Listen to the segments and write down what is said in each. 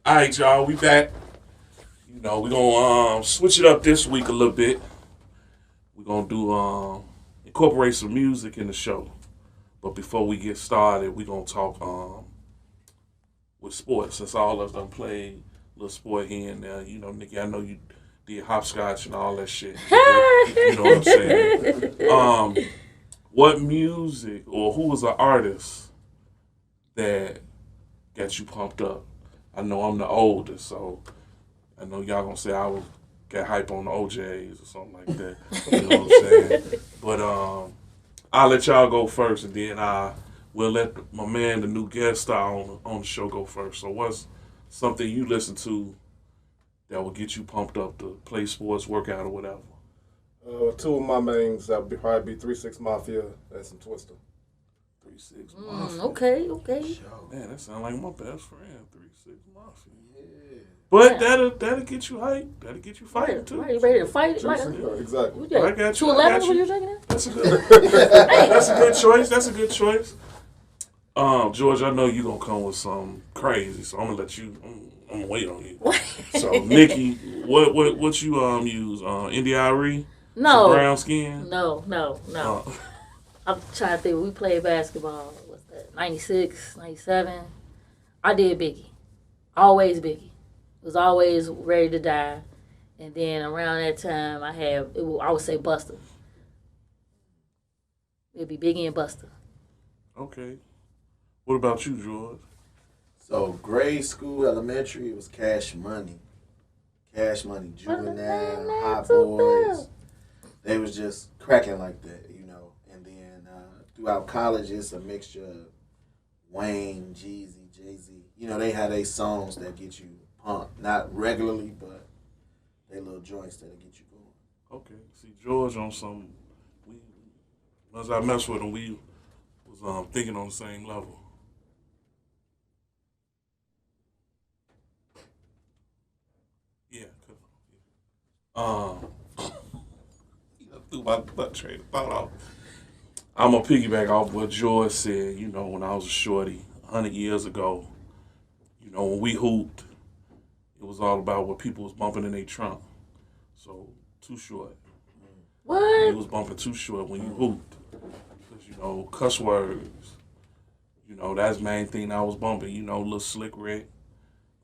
All right, y'all, we back. You know, we gonna switch it up this week a little bit. We gonna do incorporate some music in the show. But before we get started, we gonna talk with sports. Since all of us done played a little sport here and there. You know, Nikki, I know you did hopscotch and all that shit. You know what I'm saying? What music or who was an artist that got you pumped up? I know I'm the oldest, so I know y'all gonna say I was get hype on the OJs or something like that. You know what I'm saying? But I'll let y'all go first, and then I will let my man, the new guest star on the show, go first. So what's something you listen to that will get you pumped up to play sports, work out, or whatever? Two of my mains that would probably be 3 6 Mafia and some Twister. 3 6 Mafia. Okay. Man, that sounds like my best friend. 3 6 Mafia. Yeah. But that'll get you hyped. That'll get you fighting too. Right, you ready to fight? Like, Exactly. I got you. 211? What you drinking at? That's a good choice. That's a good choice. George, I know you're gonna come with something crazy, so I'm gonna let you. I'm gonna wait on you. So, Nikki, what you use? NDIRE? No. Brown skin? No. I'm trying to think. We played basketball. What's that? 96, 97. I did Biggie. Always Biggie. Was always ready to die. And then around that time, I would say Buster. It'd be Biggie and Buster. Okay. What about you, George? So grade school, elementary, it was Cash Money. Cash Money, Juvenile, Hot Boys. They was just cracking like that, you know. And then throughout college, it's a mixture of Wayne, Jeezy, Jay-Z. You know, they had their songs that get you pumped. Not regularly, but they little joints that'll get you going. Okay. See, George on some. Once I messed with him, we was thinking on the same level. Yeah. Threw my train of thought off. I'm gonna piggyback off what George said. You know, when I was a shorty, 100 years ago. You know, when we hooped, it was all about what people was bumping in their trunk. So, Too Short. What? He was bumping Too Short when you hooped. Because, you know, cuss words. You know, that's the main thing I was bumping. You know, Lil Slick Rick.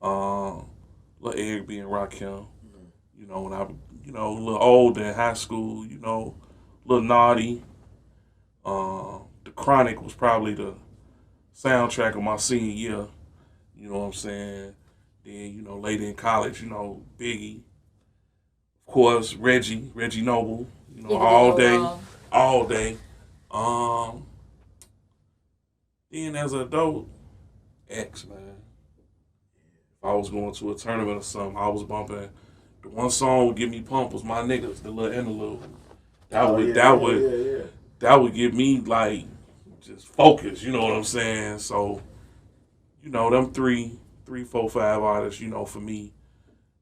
Lil Eric B. and Rakim. You know, when I, a little older in high school, you know, Lil Naughty. The Chronic was probably the soundtrack of my senior year. You know what I'm saying? Then, you know, later in college, you know, Biggie. Of course, Reggie Noble. You know, all day. Then as an adult, X, man. If I was going to a tournament or something, I was bumping. The one song would get me pumped was My Niggas, the little interlude. That would get me like just focused. You know what I'm saying? So, you know, them three, 4, 5 artists. You know, for me,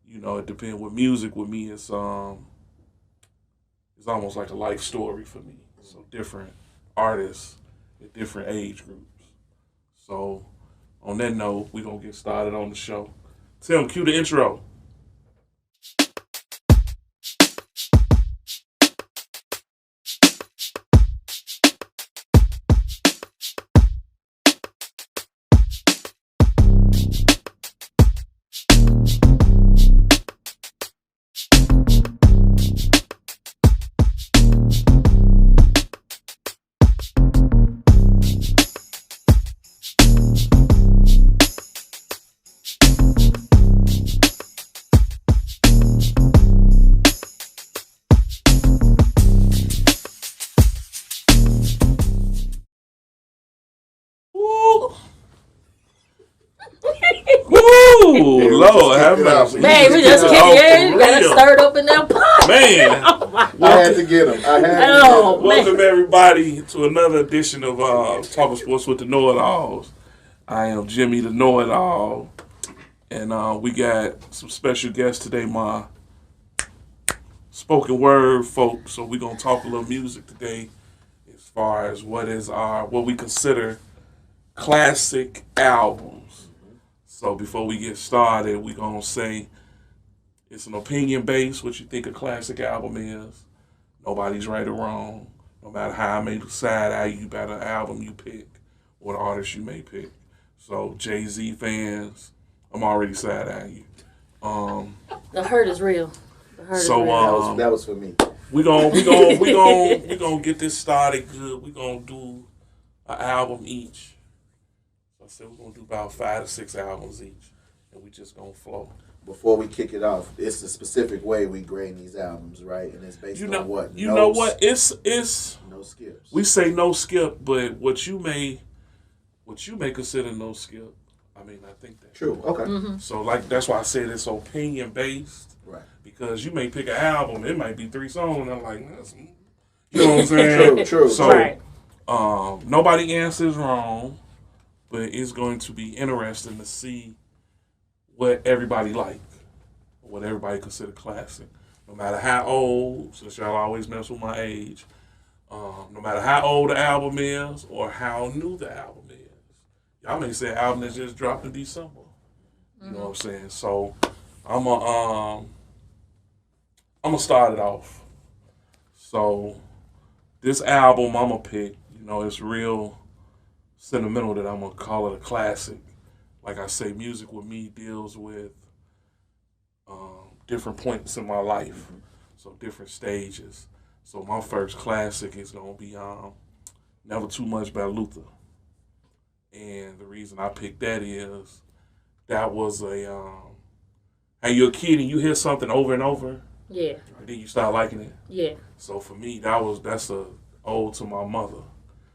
you know, it depends. With music, with me, it's almost like a life story for me. So different artists at different age groups. So, on that note, we're going to get started on the show. Tim, cue the intro. Ooh, Lord, have mercy. Man, we just kicked it. You got it stirred up in that pot. Man. I had to get him. Welcome, everybody, to another edition of Talking Sports with the Know-It-Alls. I am Jimmy, the Know-It-All. And we got some special guests today, my spoken word folks. So we're going to talk a little music today as far as what we consider classic albums. So before we get started, we gonna say it's an opinion based. What you think a classic album is? Nobody's right or wrong. No matter how I may side eye you about an album you pick or the artist you may pick. So Jay-Z fans, I'm already side eyeing you. The hurt is real. The hurt So, is real. That was for me. we gonna get this started good. We gonna do an album each. So I said we're gonna do about 5 to 6 albums each, and we just gonna flow. Before we kick it off, it's a specific way we grade these albums, right? And it's based on what? You know what? It's no skips. we say no skip, but what you may consider no skip. I mean, I think that's True. Okay. So like that's why I said it's opinion based. Right. Because you may pick an album, it might be 3 songs, and I'm like, that's, you know what I'm saying? True. So, Right. nobody answers wrong, but it's going to be interesting to see what everybody like, what everybody consider classic. No matter how old, since y'all always mess with my age, no matter how old the album is or how new the album is. Y'all may say album that just dropped in December. You know what I'm saying? So I'm gonna start it off. So this album I'm gonna pick, you know, it's real sentimental that I'm gonna call it a classic. Like I say, music with me deals with different points in my life, so different stages. So my first classic is gonna be "Never Too Much" by Luther, and the reason I picked that is that was a how you're a kid and you hear something over and over, Yeah. and then you start liking it. Yeah. So for me, that's a ode to my mother.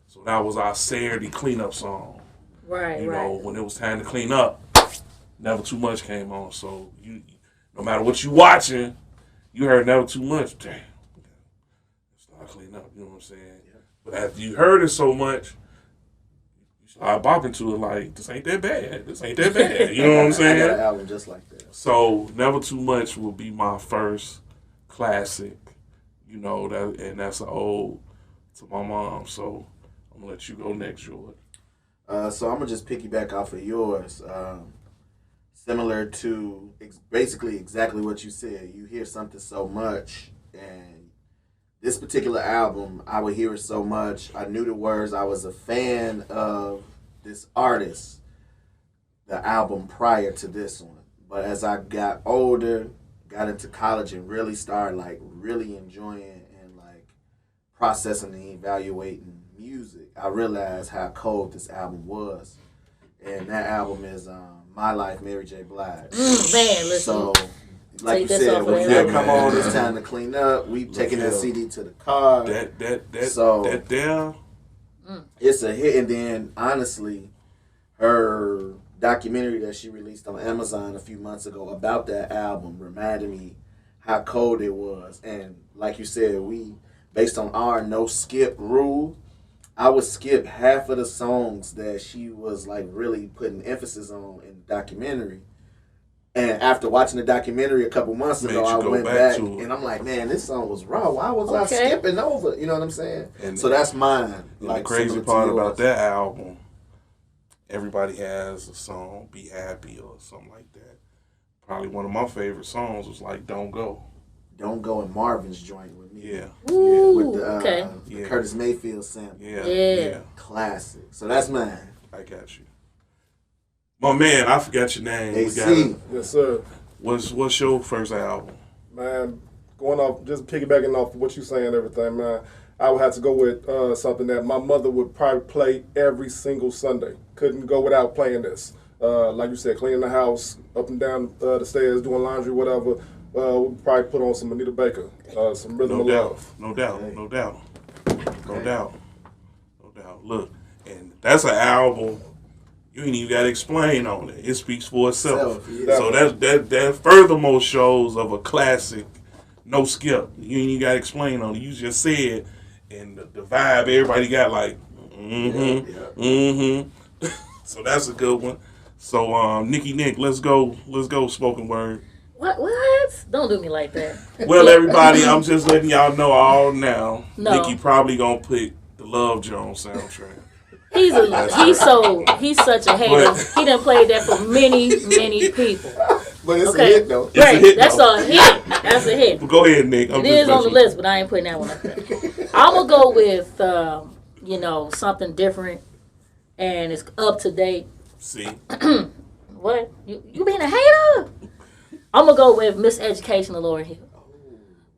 So that was our Saturday cleanup song. Right. You know, Right. when it was time to clean up, Never Too Much came on. So you, no matter what you watching, you heard Never Too Much. Damn, start cleaning up. You know what I'm saying? Yeah. But after you heard it so much, you start bopping to it like, this ain't that bad. This ain't that bad. You know what I'm I got an saying? album just like that. So Never Too Much will be my first classic. You know that, and that's an ode to my mom. So I'm gonna let you go next, George. So I'm gonna just piggyback off of yours. Similar to basically exactly what you said. You hear something so much, and this particular album, I would hear it so much. I knew the words. I was a fan of this artist, the album prior to this one. But as I got older, got into college, and really started really enjoying and processing and evaluating music, I realized how cold this album was. And that album is My Life, Mary J. Blige. Man, listen. So, like you Take this said, off when of that there. come on, it's time to clean up. We taking that yeah. CD to the car. That there. It's a hit. And then, honestly, her documentary that she released on Amazon a few months ago about that album reminded me how cold it was. And like you said, based on our no skip rule, I would skip half of the songs that she was really putting emphasis on in the documentary. And after watching the documentary a couple months ago, I went back and I'm like, man, this song was raw. Why was I skipping over? You know what I'm saying? And so that's mine. The crazy part about that album, everybody has a song, Be Happy or something like that. Probably one of my favorite songs was Don't Go. Don't Go in Marvin's joint with me. Yeah. Ooh, With the okay. Curtis Mayfield sample. Yeah. Classic. So that's mine. I got you. My man, I forgot your name. AC. Yes, sir. What's your first album? Man, going off, just piggybacking off what you saying and everything, man, I would have to go with something that my mother would probably play every single Sunday. Couldn't go without playing this. Like you said, cleaning the house, up and down the stairs, doing laundry, whatever. We'd probably put on some Anita Baker, some Rhythm of Love. No doubt. Look, and that's an album you ain't even got to explain on it. It speaks for itself. Yeah. So that furthermore shows of a classic, no skip. You ain't even got to explain on it. You just said, and the vibe everybody got So that's a good one. So Nikki Nick, let's go spoken word. What? Don't do me like that. Well, everybody, I'm just letting y'all know all now. No. Nikki probably gonna pick the Love Jones soundtrack. He's such a hater. He done played that for many people. But it's Okay. a hit though. Great, hit, that's though. a hit. That's a hit. But go ahead, Nick. It is on the list, but I ain't putting that one up there. I'm gonna go with something different, and it's up to date. See, What? You being a hater? I'm gonna go with Miseducation of Lauryn Hill.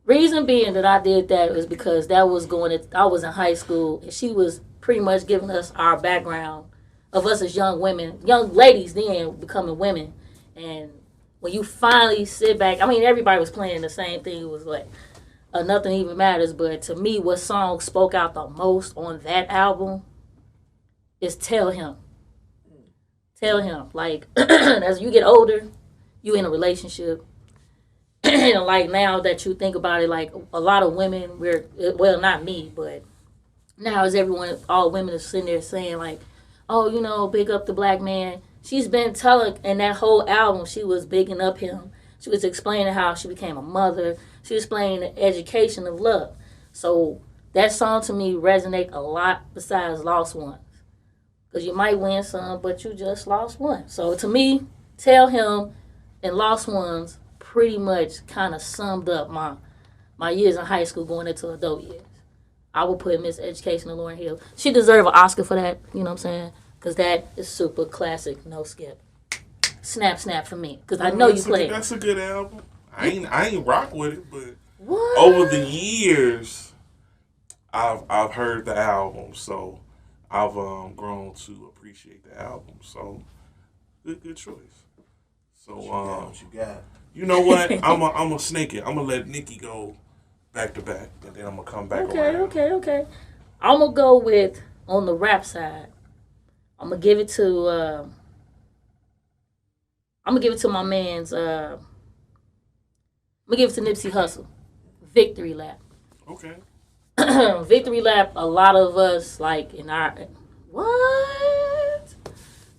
Reason being that I did that was because I was in high school, and she was pretty much giving us our background of us as young women, young ladies then becoming women. And when you finally sit back, I mean, everybody was playing the same thing. It was like, Nothing Even Matters. But to me, what song spoke out the most on that album is Tell Him. Tell Him. Like, as you get older, you in a relationship. And like now that you think about it, like a lot of women, well, not me, but now as all women are sitting there saying like, oh, big up the black man. She's been telling, in that whole album, she was bigging up him. She was explaining how she became a mother. She was explaining the education of love. So that song to me resonate a lot besides Lost Ones. Because you might win some, but you just lost one. So to me, Tell Him and Lost Ones pretty much kind of summed up my years in high school going into adult years. I would put Miseducation of Lauryn Hill. She deserves an Oscar for that, you know what I'm saying? Because that is super classic, no skip. Snap, snap for me. Because I know you played. That's a good album. I ain't rock with it, but what? over the years, I've heard the album, so I've grown to appreciate the album. So good choice. So What you got? you know what? I'm a snake it. I'm gonna let Nikki go back to back, and then I'm gonna come back around. Okay. I'm gonna go with on the rap side. I'm gonna give it to my man's. I'm gonna give it to Nipsey Hussle. Victory Lap. Okay. Victory Lap. A lot of us like in our what?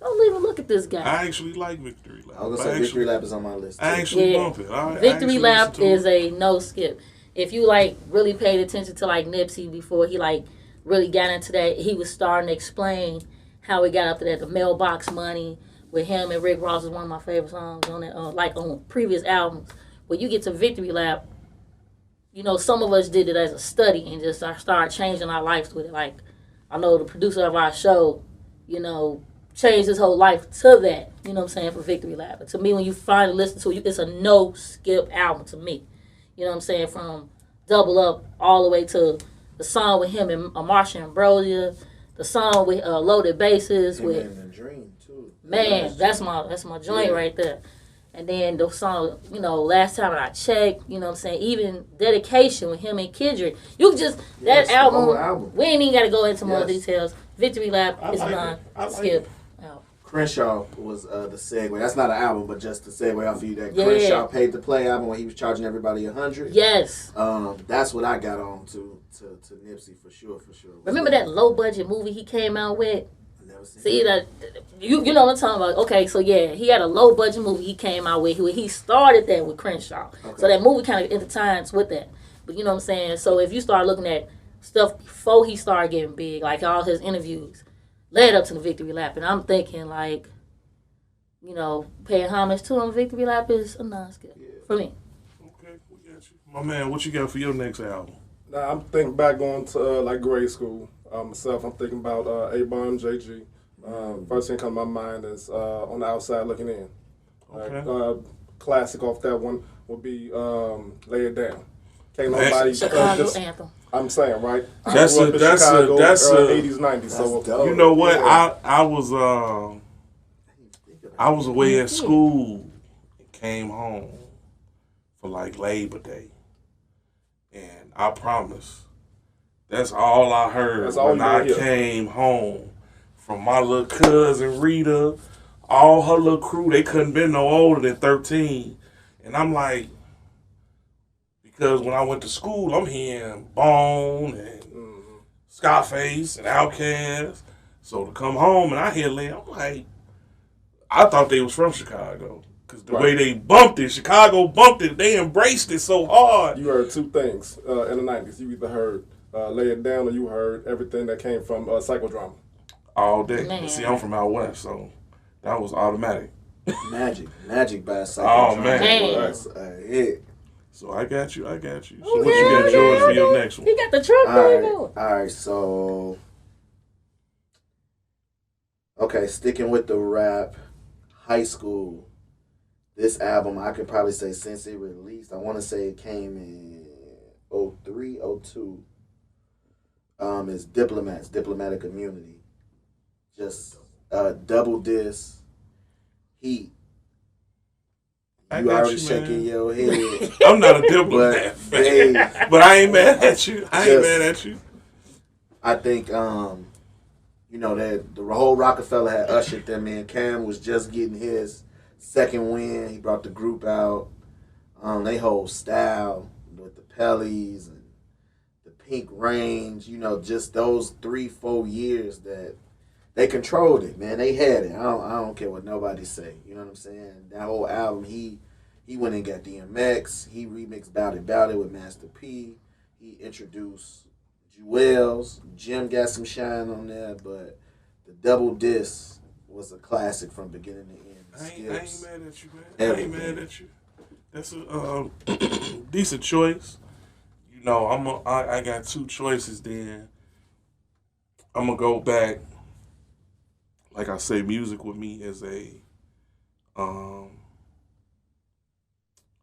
Don't even look at this guy. I actually like Victory Lap. I was gonna say Victory Lap is on my list. I Too. actually bump it. Victory Lap is a no skip. If you like really paid attention to like Nipsey before he like really got into that, he was starting to explain how he got up to that. The Mailbox Money with him and Rick Ross is one of my favorite songs on that, like on previous albums. When you get to Victory Lap, some of us did it as a study and just started changing our lives with it. Like, I know the producer of our show, changed his whole life to that, you know what I'm saying, for Victory Lap. But to me, when you finally listen to it, it's a no-skip album to me. You know what I'm saying, from Double Up all the way to the song with him and Marsha Ambrosia, the song with Loaded Bases with and Dream too. Man, that's my joint right there. And then the song, Last Time I Checked, you know what I'm saying, even Dedication with him and Kendrick. You just that album. We ain't even got to go into more details. Victory Lap is not skip. Crenshaw was the segue. That's not an album, but just the segue off of you. That Crenshaw Paid to Play album when he was charging everybody $100. Yes. That's what I got on to Nipsey for sure. Remember that low budget movie he came out with? I never seen See that you know what I'm talking about? Okay, so yeah, he had a low budget movie he came out with. He started that with Crenshaw, so that movie kind of intertwines with that. But you know what I'm saying? So if you start looking at stuff before he started getting big, like all his interviews led up to the Victory Lap, and I'm thinking like, paying homage to him, Victory Lap is a non-skip for me. Okay, we got you. My man, what you got for your next album? Now I'm thinking back going to like grade school. Myself, I'm thinking about A-Bomb, JG. First thing come to my mind is On the Outside Looking In. Okay. Classic off that one would be Lay It Down. Can't nobody Chicago anthem. I'm saying, right? That's I grew up in Chicago, a 80s, 90s. So dope. You know what? Yeah. I was away at school and came home for like Labor Day, and I promise that's all I heard when I came home from my little cousin Rita, all her little crew. They couldn't been no older than 13, and I'm like, because when I went to school, I'm hearing Bone and Scarface and Outkast. So to come home and I hear Lay, I'm like, I thought they was from Chicago. Because the way they bumped it, Chicago bumped it, they embraced it so hard. You heard two things in the 90s. You either heard Lay It Down or you heard everything that came from Psychodrama. all day. Man. And see, I'm from out west, so that was automatic. Magic by Oh, Psychotronic man. was a hit. So I got you. So what Okay, you got, George, for your next one? He got the truck All going right, on. all right. So, okay, sticking with the rap, High School. This album, I could probably say since it released, I want to say it came in 03, 02. It's Diplomats, Diplomatic Immunity. Just double disc, Heat. I You got already you, shaking man. your head. I'm not a diplomat, But they, but I ain't mad at you. I ain't Just- mad at you. I think, you know, that the whole Rockefeller had ushered them in. Cam was just getting his second win. He brought the group out. They whole style with the Pellies and the Pink Range, you know, just those 3-4 years that they controlled it, man. They had it. I don't care what nobody say. You know what I'm saying? That whole album, he went and got DMX. He remixed Bout It with Master P. He introduced Jewels. Jim got some shine on there, but the double disc was a classic from beginning to end. I ain't Skips. mad at you, man. Everything. I ain't mad at you. That's a decent choice. You know, I got two choices. Then I'm gonna go back. Like I say, music with me is a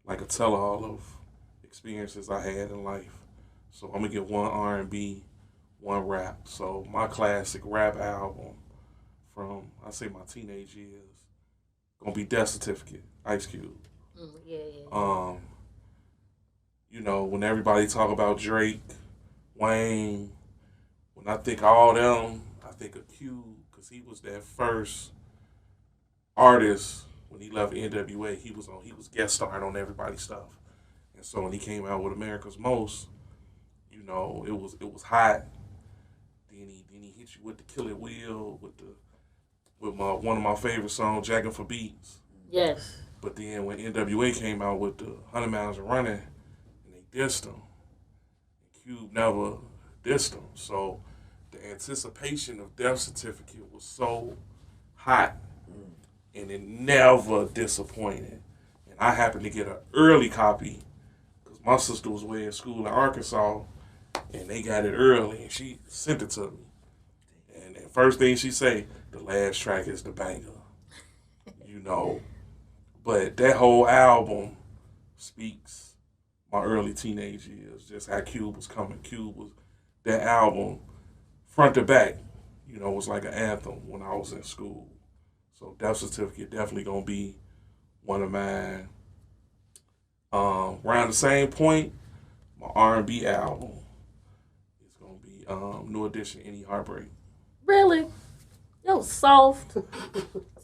like a tell-all of experiences I had in life. So I'm gonna get one R&B, one rap. So my classic rap album from I say my teenage years gonna be Death Certificate, Ice Cube. Yeah. You know, when everybody talk about Drake, Wayne, when I think of all them, I think of Cube because he was that first artist when he left NWA. He was guest starring on everybody's stuff, and so when he came out with America's Most, you know, it was hot. Then he hit you with the Kill It Wheel with one of my favorite songs, Jackin' for Beats. Yes. But then when NWA came out with the 100 Miles of Running, and they dissed him, Cube never dissed him. So the anticipation of Death Certificate was so hot, and it never disappointed. And I happened to get an early copy because my sister was way in school in Arkansas, and they got it early, and she sent it to me. And the first thing she say, the last track is the banger. You know. But that whole album speaks my early teenage years, just how Cube was coming. Cube was, that album, front to back, you know, was like an anthem when I was in school. So Death Certificate definitely going to be one of mine. Around the same point, my R&B album is going to be New Edition, Any Heartbreak. Really? That was soft,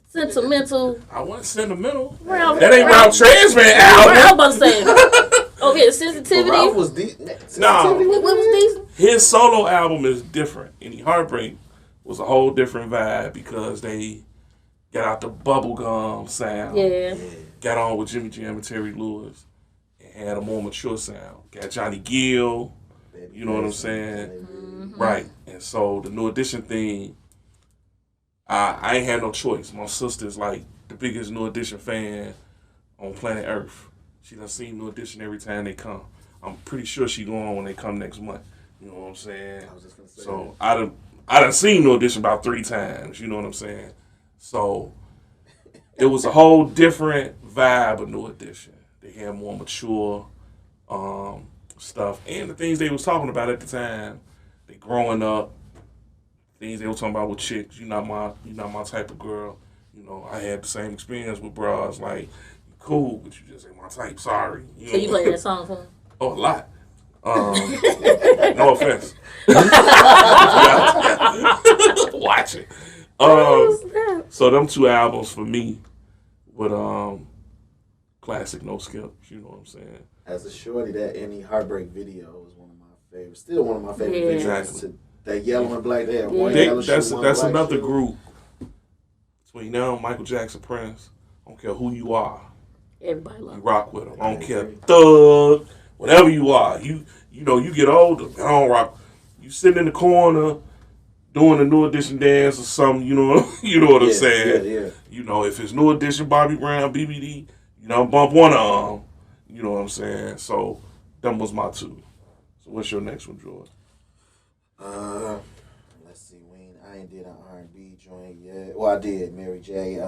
sentimental. I wasn't sentimental. Ralph, That ain't Ralph Transman album. I was about to say. Okay, the sensitivity. Ralph was Nah. What was decent? His solo album is different. Any Heartbreak was a whole different vibe because they got out the bubblegum sound. Yeah. Got on with Jimmy Jam and Terry Lewis and had a more mature sound. Got Johnny Gill, you know what I'm saying? Mm-hmm. Right. And so the New Edition thing, I ain't had no choice. My sister's like the biggest New Edition fan on planet Earth. She done seen New Edition every time they come. I'm pretty sure she going when they come next month. You know what I'm saying? I was just gonna say So I done seen New Edition about 3 times. You know what I'm saying? So it was a whole different vibe of New Edition. They had more mature stuff, and the things they was talking about at the time. They growing up, things they were talking about with chicks. You're not my type of girl. You know, I had the same experience with bras. Like, you cool, but you just ain't my type. Sorry. So you played that song for him? Oh, a lot. No offense. Watch it. So them 2 albums for me with classic No Skips. You know what I'm saying? as a shorty, that Any Heartbreak video was one of my favorites. Still one of my favorite Yeah. videos. Exactly. That yellow and black, they had one Yeah. yellow That's shoe, one that's black another shoe. group between them, Michael Jackson, Prince. I don't care who you are. Everybody You loved rock with them. I don't care, thug, whatever you are. You know, you get older. I don't rock. You sitting in the corner, doing a New Edition dance or something, you know, you know what I'm saying? Yeah. You know, if it's New Edition, Bobby Brown, BBD, you know, bump one of them. You know what I'm saying? So, them was my two. So, what's your next one, George? Let's see, Wayne. I ain't did an R&B joint yet. Well, I did, Mary J.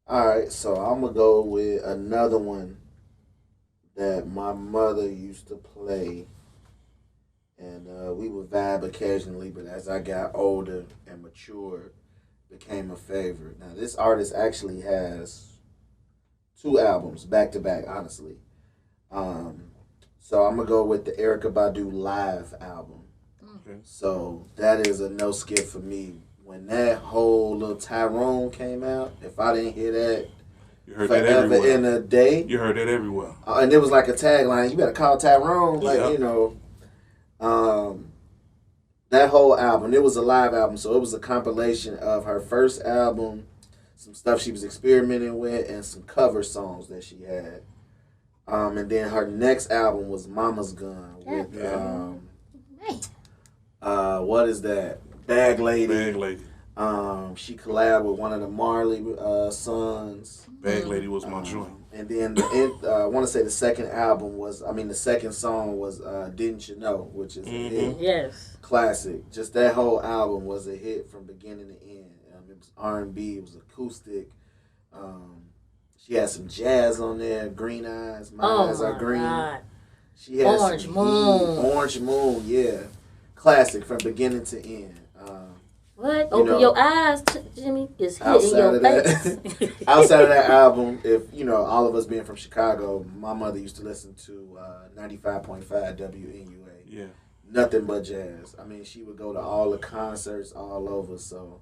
All right, so I'm gonna go with another one that my mother used to play, and we would vibe occasionally. But as I got older and matured, became a favorite. Now, this artist actually has 2 albums back to back. Honestly, so I'm gonna go with the Erykah Badu live album. Okay. So that is a no skip for me. When that whole little Tyrone came out, if I didn't hear that You heard that forever everywhere. in a day, You heard that everywhere. and it was like a tagline, you better call Tyrone, like, Yeah. you know. That whole album, it was a live album, so it was a compilation of her first album, some stuff she was experimenting with, and some cover songs that she had. And then her next album was Mama's Gun with what is that? Bag Lady. Bag Lady. She collabed with one of the Marley sons. Bag Lady was my joint. And then I want to say the second song was Didn't You Know, which is a hit. Yes. Classic. Just that whole album was a hit from beginning to end. It was R&B, it was acoustic. She had some jazz on there, Green Eyes, My Eyes Are Green. God. She had Orange some Moon. heat. Orange Moon, yeah. Classic from beginning to end. What? Open your eyes, Jimmy. It's hitting Outside your of that, face. outside of that album, if you know, all of us being from Chicago, my mother used to listen to 95.5 WNUA. Yeah. Nothing but jazz. I mean, she would go to all the concerts all over. So,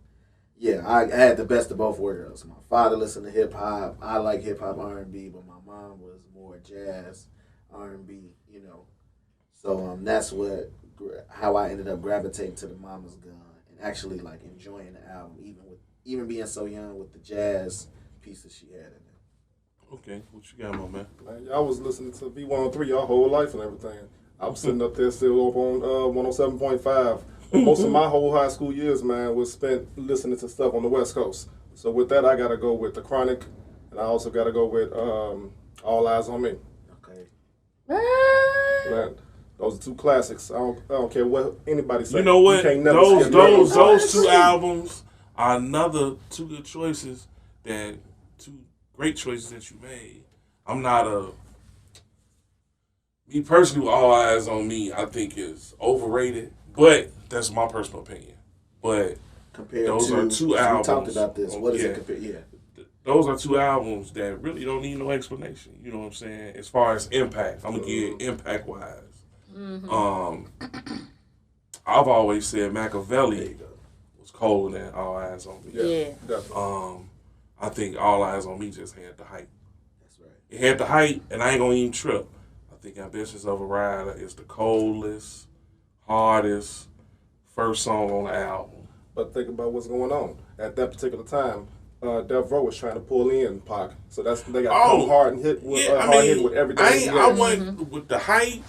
yeah, I had the best of both worlds. My father listened to hip hop. I like hip hop R&B, but my mom was more jazz R&B. You know, so that's how I ended up gravitating to the Mama's Gun. Actually like enjoying the album, even being so young with the jazz pieces she had in it. Okay, what you got, my man? Man, y'all was listening to V103 y'all whole life and everything. I'm sitting up there still up on 107.5. Most of my whole high school years, man, was spent listening to stuff on the West Coast. So with that, I got to go with The Chronic, and I also got to go with All Eyes on Me. Okay. Man, those are 2 classics. I don't care what anybody says. You know what? You can't never skip Those 2 albums are another 2 good choices. That 2 great choices that you made. I'm not me personally with All Eyes on Me, I think is overrated, but that's my personal opinion. But Compared those to, are 2 we albums. talked about this. What is it compared? Yeah. Those are 2 albums that really don't need no explanation. You know what I'm saying? As far as impact, I'm gonna get impact wise. I've always said Machiavelli was colder than All Eyes on Me. Yeah. Definitely. I think All Eyes on Me just had the hype. That's right. It had the hype, and I ain't gonna even trip. I think Ambitions of a Rider is the coldest, hardest first song on the album. But think about what's going on. At that particular time, Death Row was trying to pull in Pac. So they got come hard and hit with, hit with everything. I went with the hype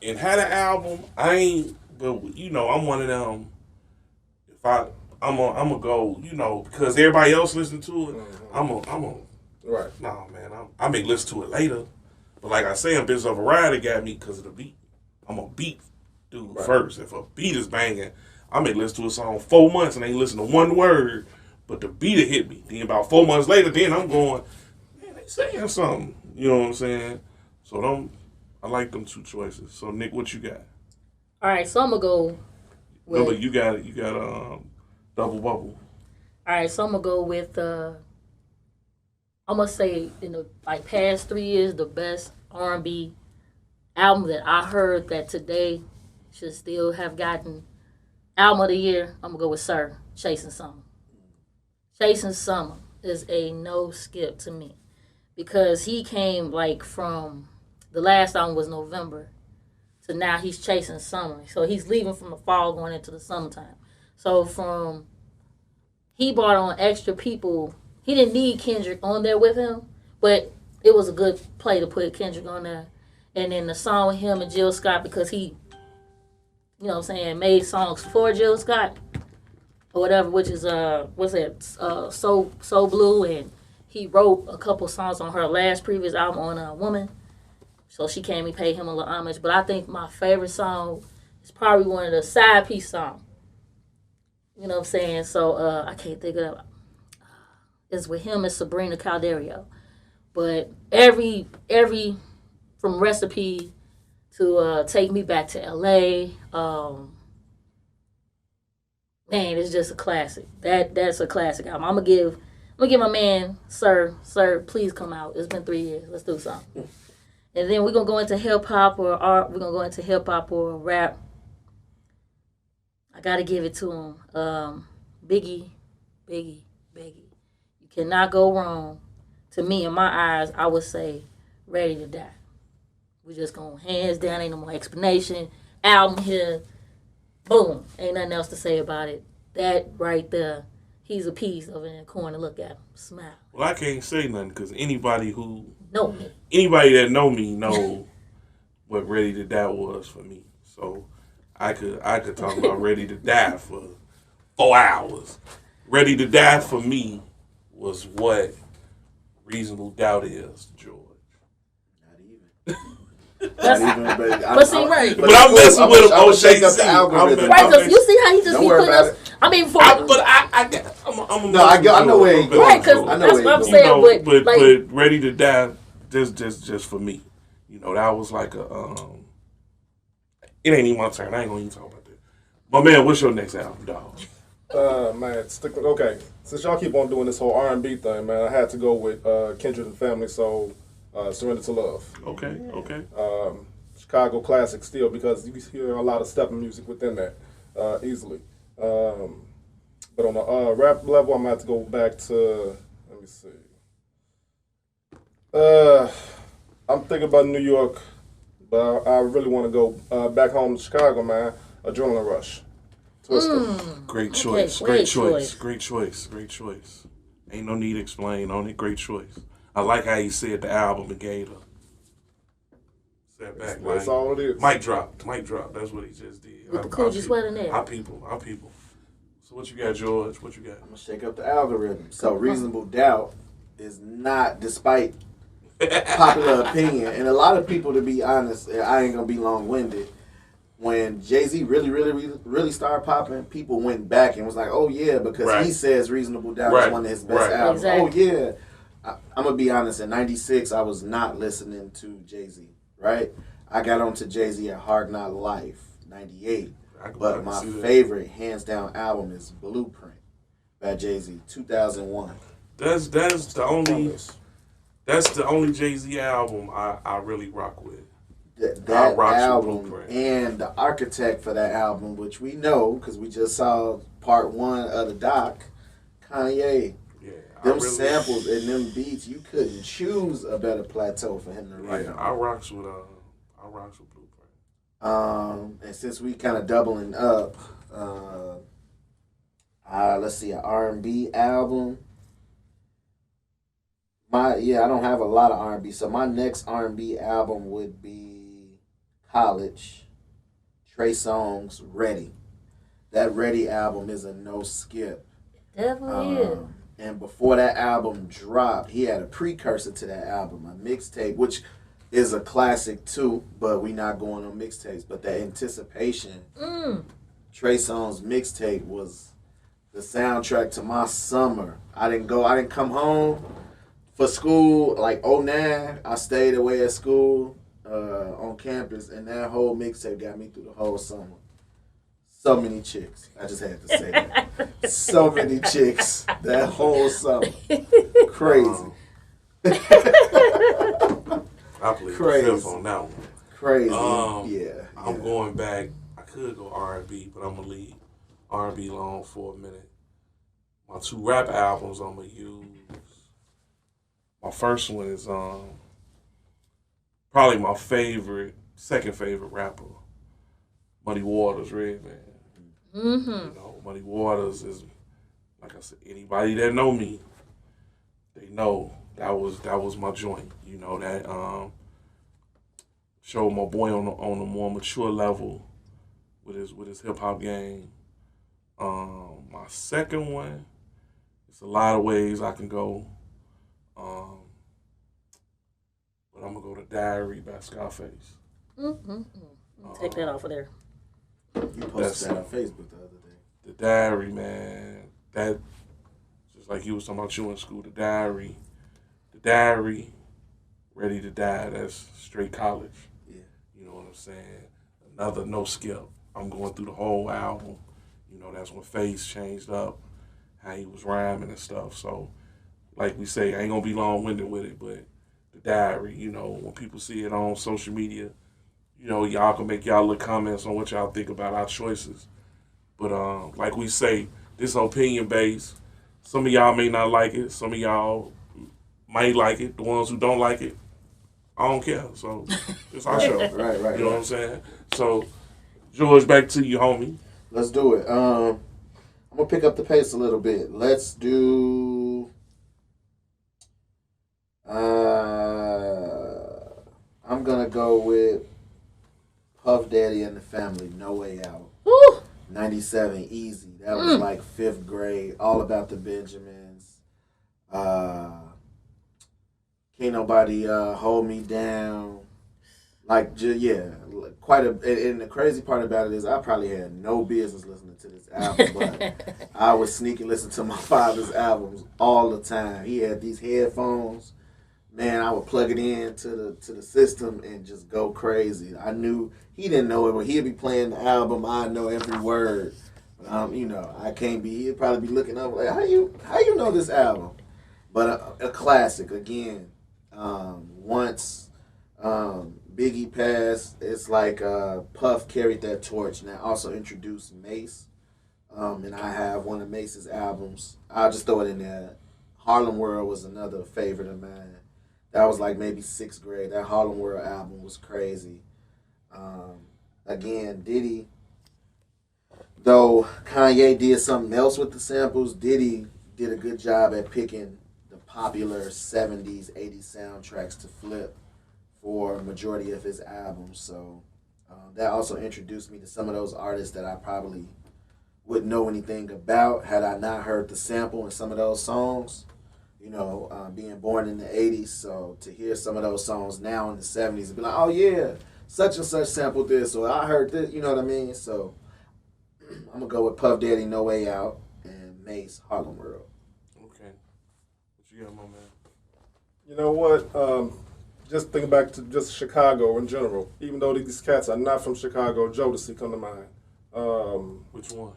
and had an album. But you know, I'm one of them. If I'm gonna go, you know, because everybody else listen to it. I'm a Right. no man. I may listen to it later, but like I say, Ambitions of a Rider got me because of the beat. I'm a beat dude first. If a beat is banging, I may listen to a song 4 months and ain't listen to one word, but the beat will hit me. Then about 4 months later, then I'm going, man, they saying something. You know what I'm saying? So I like them 2 choices. So Nick, what you got? All right, so I'm gonna go with. No, but you got Double Bubble. All right, so I'm gonna go with. I'm gonna say in the past 3 years, the best R&B album that I heard that today should still have gotten album of the year. I'm gonna go with Sir, Chasing Summer. Chasing Summer is a no skip to me because he came from the last album was November to now he's chasing summer. So he's leaving from the fall going into the summertime. So he brought on extra people. He didn't need Kendrick on there with him, but it was a good play to put Kendrick on there. And then the song with him and Jill Scott because you know what I'm saying, made songs for Jill Scott or whatever, which is what's that? So Blue, and he wrote a couple songs on her last previous album on Woman. So she came and paid him a little homage. But I think my favorite song is probably one of the side piece songs. You know what I'm saying? So I can't think of it. It's with him and Sabrina Calderio. But every from Recipe to Take Me Back to LA, man, it's just a classic. That's a classic album. I'm gonna give my man Sir, please come out. It's been 3 years. Let's do something. And then we're gonna go into hip hop or art. We're gonna go into hip hop or rap. I gotta give it to him. Biggie. You cannot go wrong. To me, in my eyes, I would say Ready to Die. We just going hands down, ain't no more explanation. Album here, boom. Ain't nothing else to say about it. That right there, he's a piece over in the corner. Look at him, smile. Well, I can't say nothing because anybody Know that know me know what Ready to Die was for me. So I could talk about Ready to Die for 4 hours. Ready to Die for me was what Reasonable Doubt is, George. Not even, but I'm messing with him on shake up Jay-Z. the algorithm. Right, because you see how he just Don't be worry putting about us. I mean, for I know where he goes. right, because I know that's where what I'm he saying. goes. But like, but Ready to Die, just for me. You know, that was like a it ain't even my turn. I ain't gonna even talk about that. My man, what's your next album, dog? Man, okay. Since y'all keep on doing this whole R&B thing, man, I had to go with Kindred and Family. So, Surrender to Love. Okay. Chicago classic still, because you hear a lot of stepping music within that easily. But on the rap level, I'm gonna have to go back to, let me see. I'm thinking about New York, but I really want to go back home to Chicago, man. Adrenaline Rush. Twister. Great choice. Great choice. Ain't no need to explain on it. Great choice. I like how you said the album and gave her. Set back. That's all it is. Mic drop. That's what he just did. with the Coogi sweat in there. Our people. So what you got, George? What you got? I'm gonna shake up the algorithm. So Reasonable Doubt is not, despite popular opinion, and a lot of people, to be honest, I ain't gonna be long winded. When Jay-Z really started popping, people went back and was like, "Oh yeah," because he says Reasonable Doubt is one of his best albums. Exactly. Oh yeah. I'm gonna be honest. In '96, I was not listening to Jay-Z. Right, I got onto Jay-Z at Hard Knock Life '98. But my favorite, hands down, album is Blueprint by Jay-Z, 2001. That's the only Jay-Z album I really rock with. That album and the architect for that album, which we know because we just saw part 1 of the doc, Kanye. Yeah, them samples and them beats, you couldn't choose a better plateau for him to write on. I rocks with Blueprint. And since we kind of doubling up, let's see, an R&B album. I don't have a lot of R&B, so my next R&B album would be College, Trey Songz, Ready. That Ready album is a no skip. Definitely is. And before that album dropped, he had a precursor to that album, a mixtape, which is a classic too, but we not going on mixtapes. But the Anticipation, Trey Songz mixtape was the soundtrack to my summer. I didn't come home for school, like 2009, I stayed away at school on campus, and that whole mixtape got me through the whole summer. So many chicks. I just had to say that. So many chicks that whole summer. Crazy. I played the fifth on that one. Crazy. I'm going back. I could go R&B, but I'm going to leave R&B alone for a minute. My 2 rap albums I'm going to use. My first one is probably my second favorite rapper, Muddy Waters, Redman. Mm-hmm. You know, Muddy Waters is, like I said, anybody that know me, they know that was my joint. You know, that showed my boy on a more mature level with his hip hop game. My second one, it's a lot of ways I can go. But I'm gonna go to Diary by Scarface. Take that off of there. You posted that on Facebook the other day. The Diary, man. That just like you was talking about you in school. The Diary, Ready to Die. That's straight college. Yeah. You know what I'm saying? Another No Skip. I'm going through the whole album. You know, that's when Face changed up, how he was rhyming and stuff. So, like we say, I ain't gonna be long-winded with it, but the Diary, you know, when people see it on social media, you know, y'all can make y'all little comments on what y'all think about our choices. But like we say, this opinion based. Some of y'all may not like it. Some of y'all might like it. The ones who don't like it, I don't care. So it's our show. Right. You know what I'm saying? So, George, back to you, homie. Let's do it. I'm gonna pick up the pace a little bit. Let's do. I'm gonna go with Puff Daddy and the Family. No Way Out. Woo! 97, easy. That was like 5th grade. All About the Benjamins. Can't Nobody Hold Me Down. Like, yeah, quite a. And the crazy part about it is, I probably had no business listening to this album, but I would sneak and listen to my father's albums all the time. He had these headphones. Man, I would plug it in to the system and just go crazy. I knew he didn't know it, but he'd be playing the album. I know every word. You know, I can't be. He'd probably be looking up like, how you know this album? But a classic again. Once Biggie passed, it's like Puff carried that torch. And I also introduced Mace, and I have one of Mace's albums. I'll just throw it in there. Harlem World was another favorite of mine. That was like maybe 6th grade. That Harlem World album was crazy. Again, Diddy, though Kanye did something else with the samples, Diddy did a good job at picking the popular 70s, 80s soundtracks to flip for a majority of his albums. So that also introduced me to some of those artists that I probably wouldn't know anything about had I not heard the sample in some of those songs. You know, being born in the 80s, so to hear some of those songs now in the 70s and be like, oh yeah, such and such sampled this, or I heard this, you know what I mean? So I'm going to go with Puff Daddy, No Way Out, and Mace, Harlem World. Okay. What you got, my man? You know what? Just thinking back to just Chicago in general. Even though these cats are not from Chicago, Jodeci come to mind. Which one?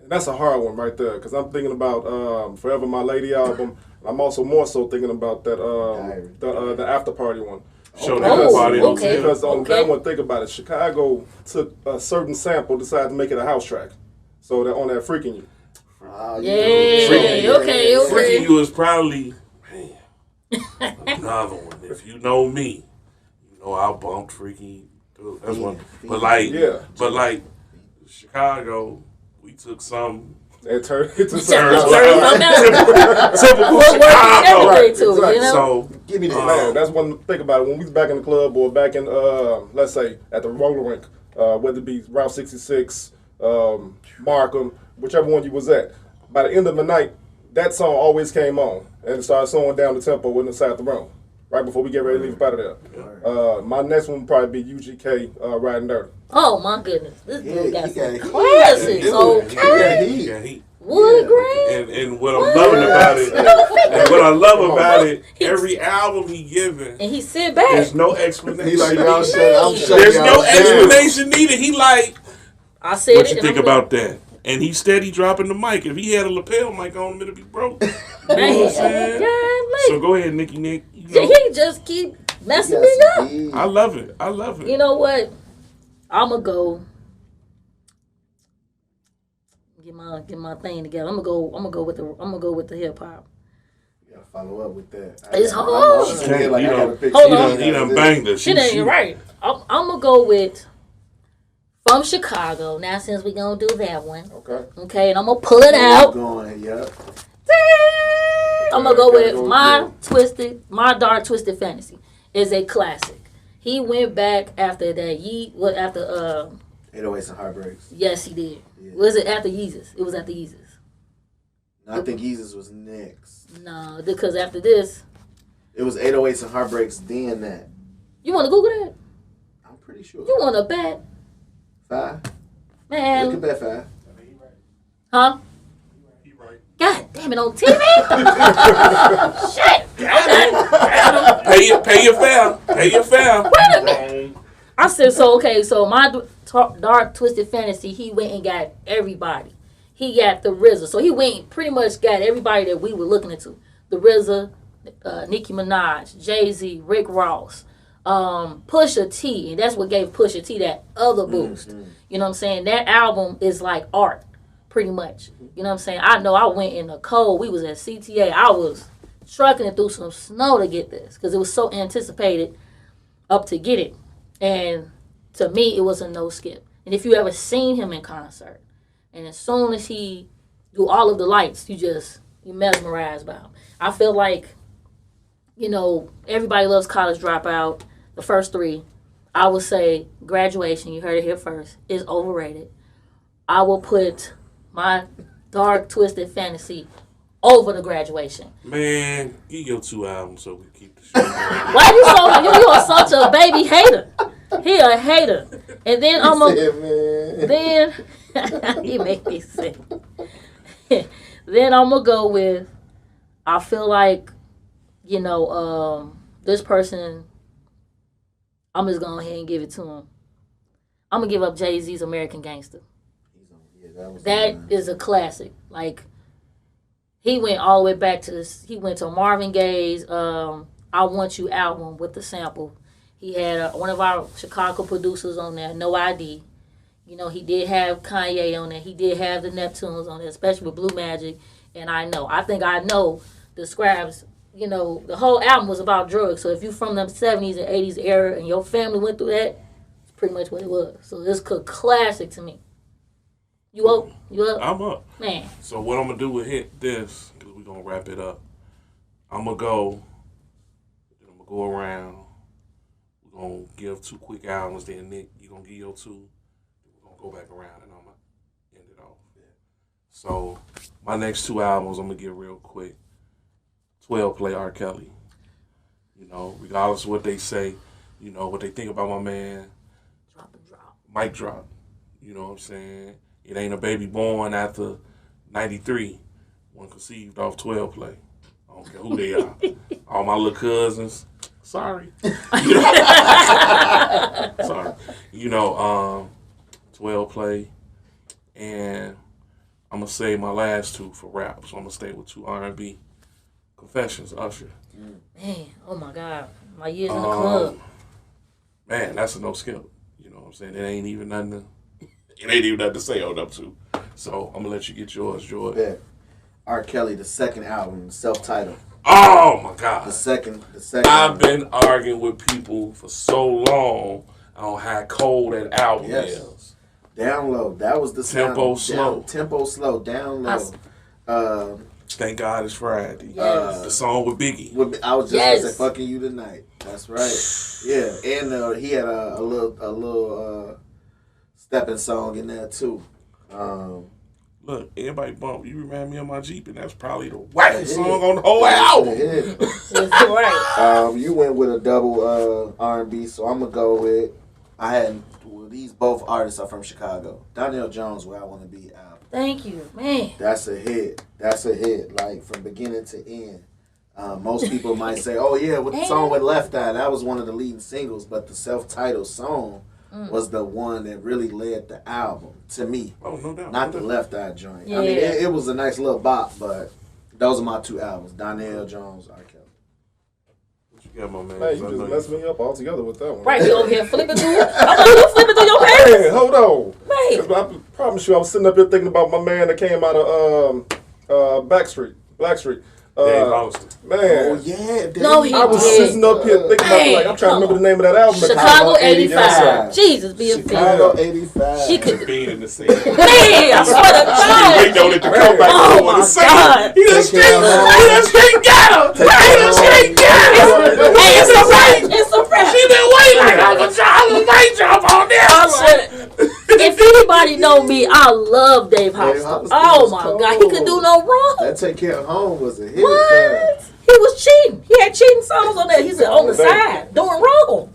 And that's a hard one right there, because I'm thinking about Forever My Lady album. I'm also more so thinking about that the After Party one. Show that party. Okay. Because on that one, think about it. Chicago took a certain sample, decided to make it a house track. So they're on that Freaking You. Yeah, okay. Freaking You is probably, man, another one. If you know me, you know I bumped Freaking You. Dude, that's one. But like Chicago, we took some. And turned it to Typical Chicago. So give me that. Man, that's one thing about it. When we was back in the club or back in, let's say, at the roller rink, whether it be Route 66, Markham, whichever one you was at, by the end of the night, that song always came on and started slowing down the tempo inside the room, right before we get ready to leave out of there. My next one would probably be UGK, Riding Dirty. Oh my goodness, this dude got some heat. classics. Okay, would agree. And what I'm loving about it, and what I love about it, every album he giving, and he sit back. there's no explanation. He like, I'm shut There's no explanation needed. He like, I said what it. you think about that? And he steady dropping the mic. If he had a lapel mic on him, it'd be broke. You know what I'm saying? So go ahead, Nicky Nick. You know, He just keep messing me up. I love it. I love it. You know what? I'ma go get my thing together. I'm gonna go with the hip hop. You gotta follow up with that. It's hard. He done banged her. Shit ain't right. I'm gonna go with From Chicago. Now since we gonna do that one, okay, and I'm gonna pull it out. I'm gonna go with My Dark Twisted Fantasy is a classic. He went back after that 808s and Heartbreaks. Yes, he did. Yeah. Was it after Yeezus? It was after Yeezus. No, I think Yeezus was next. No, because after this, It was 808s and Heartbreaks, then that. you want to Google that? I'm pretty sure. You want to bet? 5? Man. Look at bet 5. Huh? He right. God damn it, on TV? Shit! Pay your fare. Pay your fare. Wait a minute. I said, so, okay, so my Dark Twisted Fantasy, he went and got everybody. He got the RZA. So he went and pretty much got everybody that we were looking into. The RZA, Nicki Minaj, Jay-Z, Rick Ross, Pusha T. And that's what gave Pusha T that other boost. You know what I'm saying? That album is like art, pretty much. You know what I'm saying? I know I went in the cold. We was at CTA. I was trucking through some snow to get this because it was so anticipated up to get it. And to me, it was a no skip. And if you ever seen him in concert, and as soon as he do all of the lights, you mesmerized by him. I feel like, everybody loves College Dropout. The first 3, I would say Graduation, you heard it here first, is overrated. I will put my Dark Twisted Fantasy over the Graduation. Man, give your 2 albums so we can keep the show going. Why you are such a baby hater? He a hater. And then I'm he make me sick. Then I'm gonna go with, I feel like, this person, I'm just going ahead and give it to him. I'm gonna give up Jay-Z's American Gangster. That is a classic. Like, he went all the way back to he went to Marvin Gaye's I Want You album with the sample. He had one of our Chicago producers on there, No ID. He did have Kanye on there. He did have the Neptunes on there, especially with Blue Magic. And I Think I Know describes, the whole album was about drugs. So if you from the 70s and 80s era and your family went through that, it's pretty much what it was. So it's a classic to me. You up? I'm up. Man. So what I'm going to do is hit this, because we're going to wrap it up. I'm going to go around. We're going to give 2 quick albums. Then, Nick, you're going to give your 2. We're going to go back around, and I'm going to end it off. So my next 2 albums, I'm going to give real quick. 12 Play R. Kelly. Regardless of what they say, what they think about my man. Drop and drop. Mic drop. You know what I'm saying? It ain't a baby born after 93. One conceived off 12 Play. I don't care who they are. All my little cousins. Sorry. Sorry. 12 Play. And I'm going to save my last 2 for rap. So I'm going to stay with 2 R&B. Confessions, Usher. Man, oh my God. My years in the club. Man, that's a no skip. You know what I'm saying? It ain't even nothing to say on up to. So I'm gonna let you get yours, George. Yeah. R. Kelly, the second album, self-titled. Oh my God. The second. I've been arguing with people for so long on how cold that album is. Down low. That was the Tempo sound. slow. Tempo slow. Down low. Thank God It's Friday. Yes. The song with Biggie. I was just gonna say "Fucking You Tonight." That's right. Yeah, and he had a little stepping song in there too. Look, everybody bump. You remind me of my Jeep, and that's probably the wackest song on the whole album. That's right. You went with a double R&B, so I'm gonna go with. These both artists are from Chicago. Donnell Jones, Where I Want to Be album. Thank you, man. That's a hit. Like from beginning to end. Most people might say, "Oh yeah, with the song with Left Eye, that was one of the leading singles," but the self-titled song was the one that really led the album to me. Oh, no doubt. Not the Left Eye joint. Yeah. I mean, it was a nice little bop, but those are my 2 albums: Donnell Jones, R. Kelly. What you got, my man? Man, you just messed me up altogether with that one. Right, you over here flipping through it. I'm over here flipping through your pants. Hey, hold on. Man. 'Cause I promise you, I was sitting up here thinking about my man that came out of Blackstreet. Dave Hollister. Man. Oh yeah, No, he I was did. sitting up here thinking about, I'm trying to remember the name of that album. Chicago 85. Yes, sir. Jesus, be a Chicago fan. 85. She could. Being in the scene. Man, I swear to God. Waiting on it to come back. Oh my God. He done straight got him. Hey, it's a right. It's a right. She been waiting. I was mic drop on this. I said it. if anybody know me, I love Dave Hollister. Hollister Oh was my cold. God, he could do no wrong. That Take Care of Home was a hit. What? He was cheating. He had cheating songs on there. He said on the side, doing wrong.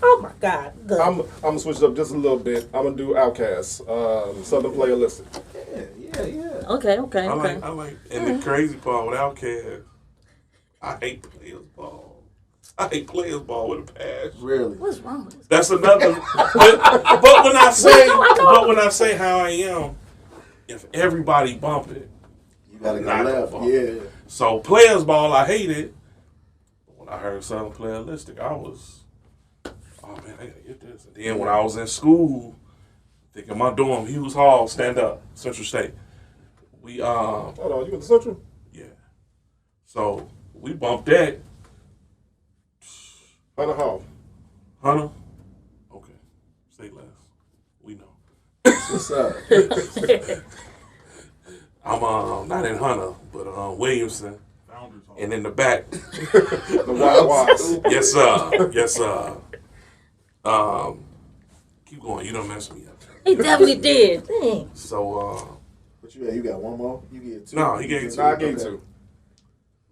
Oh my God. I'm gonna switch it up just a little bit. I'm gonna do Outkast, Southern Playalistic. Yeah. Okay. I like, and the crazy part with Outkast, I hate players ball. I hate players ball with a passion. Really? What's wrong with this? That's another. but when I say how I am, if everybody bump it, You gotta go Not left. gonna Yeah. so players ball I hated. But when I heard Southern Playalistic, I was, oh man, I gotta get this. And then when I was in school, thinking my dorm, Hughes Hall, stand up, Central State. We Hold on, you in the Central? yeah. So we bumped that. Hunter Hall. Hunter? Okay. Say less. We know. What's up? I'm not in Hunter, but Williamson. And in the back. The Wild Wild. Yes, sir. Yes, sir. Keep going. You don't mess me up. He definitely did. Dang. So, What you got? You got one more? You get two? no, he gave two. I gave you two.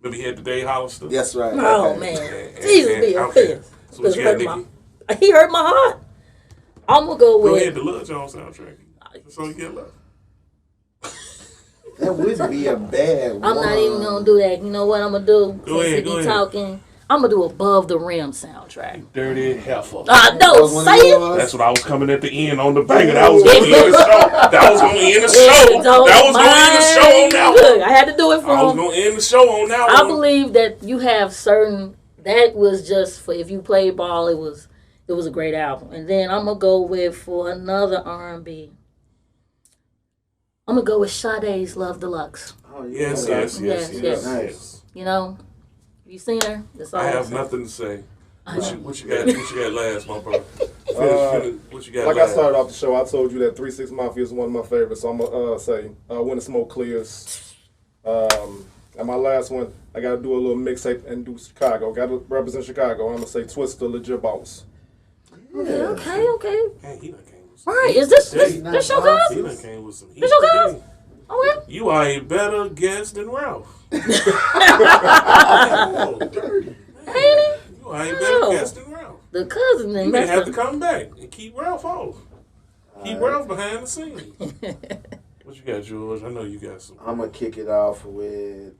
Remember he had the Dave Hollister? Yes, right. Oh Okay. man, Jesus be okay. offense. So what you got, Nikki? He hurt my heart. I'm gonna go Go with. ahead, the Lil Jon soundtrack. That's all you get left. That wouldn't be a bad one. I'm not even gonna do that. You know what I'm gonna do? Go ahead, Since go he be ahead. talking, I'm gonna do Above the Rim soundtrack. Dirty heifer. No, That was one say of it. yours? That's what I was coming at the end on the banger. That was going to end the show. That was going to end the show. Don't That was going to end the show on that Look, one. I had to do it for I was him. going to end the show on that I one. believe that you have certain. That was just for if you played ball. It was a great album. And then I'm gonna go with for another R&B. I'm gonna go with Sade's Love Deluxe. Oh, yeah. Yes, Okay. Yes. Nice. You know, you seen her? That's all I I'm have saying. nothing to say. What you got last, my brother? What you got Like last? I started off the show, I told you that 3 6 Mafia is one of my favorites. So I'm gonna say When the Smoke Clears. And my last one, I gotta do a little mixtape and do Chicago. Gotta represent Chicago. I'm gonna say Twista, Legit Boss. Okay. Man, he done came with some All right, heat is this today. this your He cousin? done came with some heat This your today. cousin? Okay. You are a better guest than Ralph. Oh, dirty. Ain't it? You are a better No. guest than Ralph. The cousin You then may messed have to up. come back and keep Ralph off. Keep Ralph behind the scenes. What you got, George? I know you got some. I'm going to kick it off with,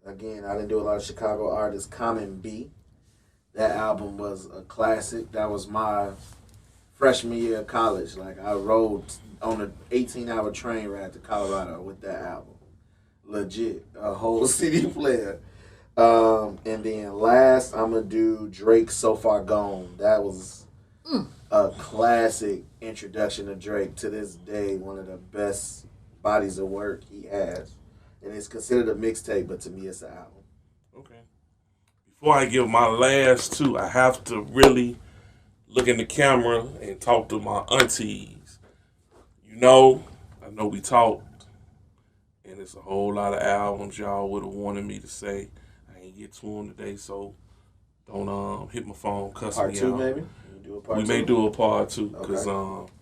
again, I didn't do a lot of Chicago artists. Common B. That album was a classic. That was my freshman year of college. Like, I rode on an 18-hour train ride to Colorado with that album. Legit. A whole CD player. And then last, I'm going to do Drake So Far Gone. That was a classic introduction to Drake. To this day, one of the best bodies of work he has. And it's considered a mixtape, but to me, it's an album. Okay. Before I give my last two, I have to really look in the camera and talk to my aunties. You know, I know we talked, and it's a whole lot of albums y'all would have wanted me to say. I ain't get to them today, so don't hit my phone, cuss Part me two, out. maybe? You do a part We two? may do a part two because Okay.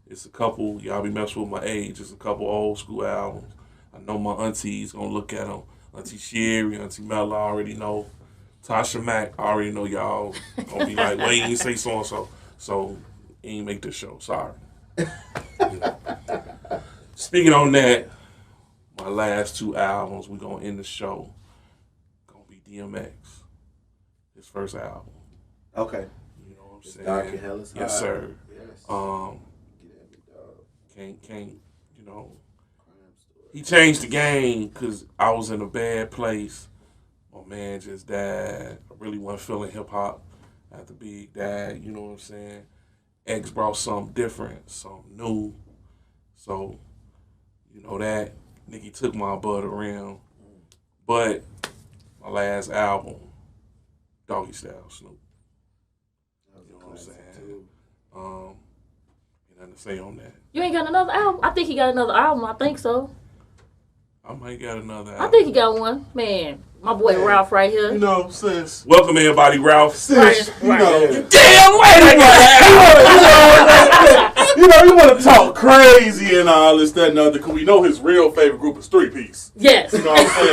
it's a couple. Y'all be messing with my age. It's a couple old school albums. I know my aunties gonna look at them. Auntie Sherry, Auntie Mella already know. Tasha Mack I already know y'all gonna be like, wait, you ain't say so and so. So you ain't make this show. Sorry. Speaking on that, my last two albums, we gonna end the show. Gonna be DMX. His first album. Okay. You know what I'm saying? Dark and Hell is Yes, High. sir. Yes. Get at me, dog. Can't, you know. Crime story. He changed the game because I was in a bad place. My man just died. I really wasn't feeling hip hop after Big died. You know what I'm saying? X brought something different, something new. So, you know that. Nicki took my butt around. But my last album, Doggy Style Snoop. That was You a know what I'm classic, saying? too. Ain't nothing to say on that. You ain't got another album? I think he got another album. I think so. I might got another I album. think he got one. Man, My boy Ralph right here. You know, sis. Welcome everybody, Ralph. Sis, you Right. know. Damn right I got You know, you want to talk crazy and all this, that, and other, because we know his real favorite group is Three Piece. Yes. You know what I'm saying?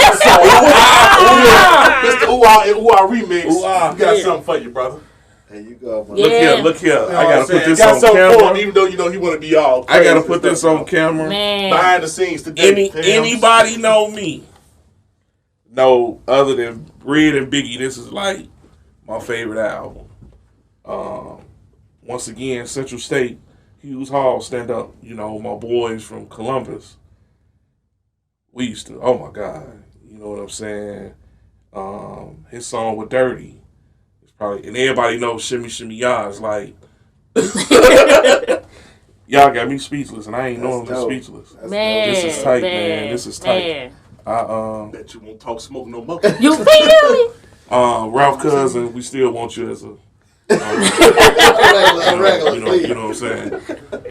So, Mr. Ooh-Ah remix, Ooh-Ah. we got Yeah. something for you, brother. There you go, man. Yeah. Look here. You know I what gotta I'm saying? put this got on something for him, camera. even though you know he want to be all I gotta crazy put and this stuff, on camera. Man. Behind the scenes today. Anybody know me? No, other than Red and Biggie, this is like my favorite album. Once again, Central State, Hughes Hall, stand up. You know, my boys from Columbus. We used to, oh my God, you know what I'm saying? His song with Dirty. It's probably, and everybody knows Shimmy Shimmy Ya. It's like, y'all got me speechless, and I ain't normally dope. speechless. Man. This is tight, man. This is tight. Man. Bet you won't talk smoke no more. You feel me? Ralph Cousin, we still want you as a, Regular, you know what I'm saying.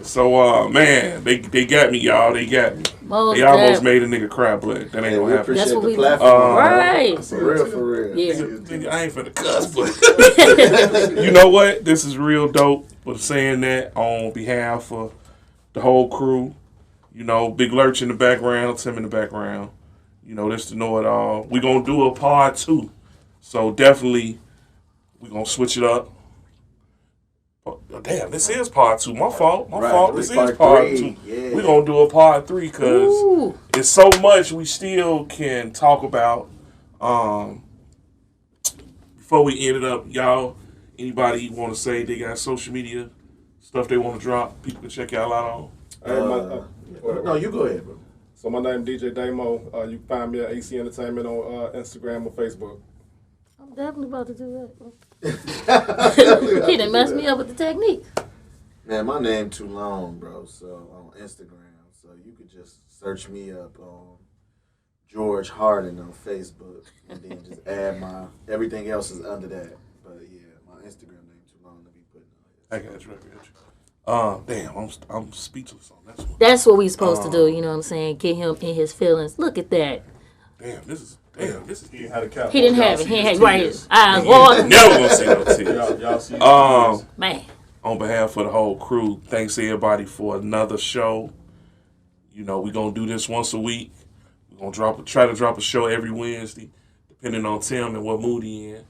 So, man, they got me, y'all. They got me. Most They almost definitely. made a nigga cry, but that ain't Hey, we gonna happen. That's appreciate what the we- platform. Right. For real, for real. Yeah. Nigga, I ain't finna cuss, but you know what? This is real dope. But saying that on behalf of the whole crew, you know, Big Lurch in the background, Tim in the background, you know, this to know it all. We gonna do a part 2, so definitely we gonna switch it up. Oh, damn, this is part 2. My fault. My Right, fault. this This is part part 3. 2. Yeah. We gonna do a part 3 because Ooh. it's so much we still can talk about. Before we end it up, y'all, anybody want to say they got social media stuff they want to drop? People can check y'all out on. Hey, No, you go ahead, bro. So my name DJ Damo. You can find me at AC Entertainment on Instagram or Facebook. I'm definitely about to do that. He done messed me up with the technique. Man, my name too long, bro. So on Instagram, so you could just search me up on George Harden on Facebook, and then just add my everything else is under that. But yeah, my Instagram name too long to be putting on I got you. Damn, I'm speechless on this one. That's what we supposed to do, you know what I'm saying? Get him in his feelings. Look at that. This is. He ain't had a cap. He didn't Y'all have it. see He his ain't had right. tears. Eyes water. Never gonna see no tears. Y'all see his tears. Man. On behalf of the whole crew, thanks everybody for another show. You know, we're gonna do this once a week. We're gonna try to drop a show every Wednesday, depending on Tim and what mood he in. it.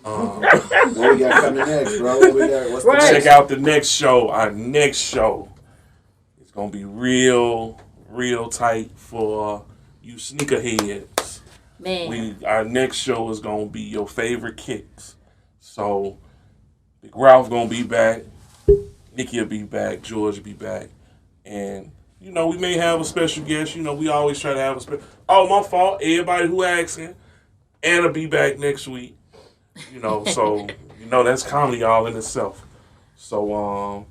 What we got coming next, bro? What we got? What's the Right. Check out the next show. Our next show is gonna be real tight for you sneakerheads. Man. Our next show is gonna be your favorite kicks. So Big Ralph gonna be back, Nikki will be back, George will be back, and you know we may have a special guest. You know we always try to have a special. Oh, my fault. Everybody who asking, Anna be back next week. You know, so you know that's comedy all in itself. So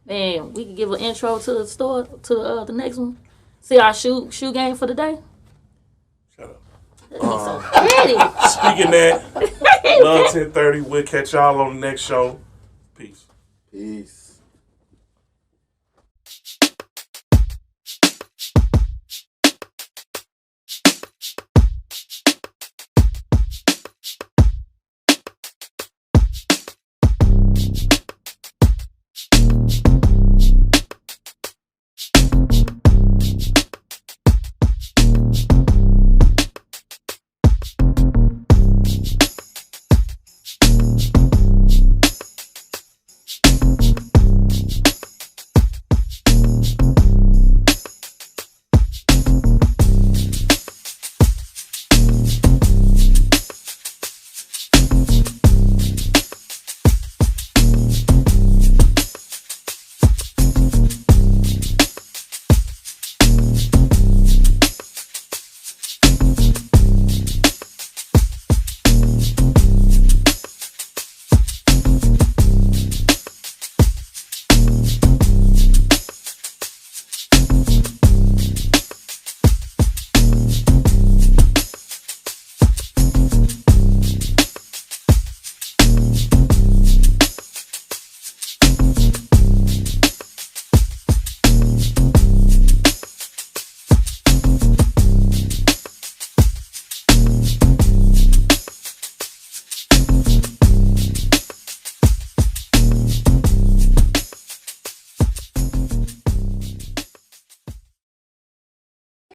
Man, we can give an intro to the store, to the next one. See our shoe game for the day? shut up. He's so petty. Speaking that, Love 1030. We'll catch y'all on the next show.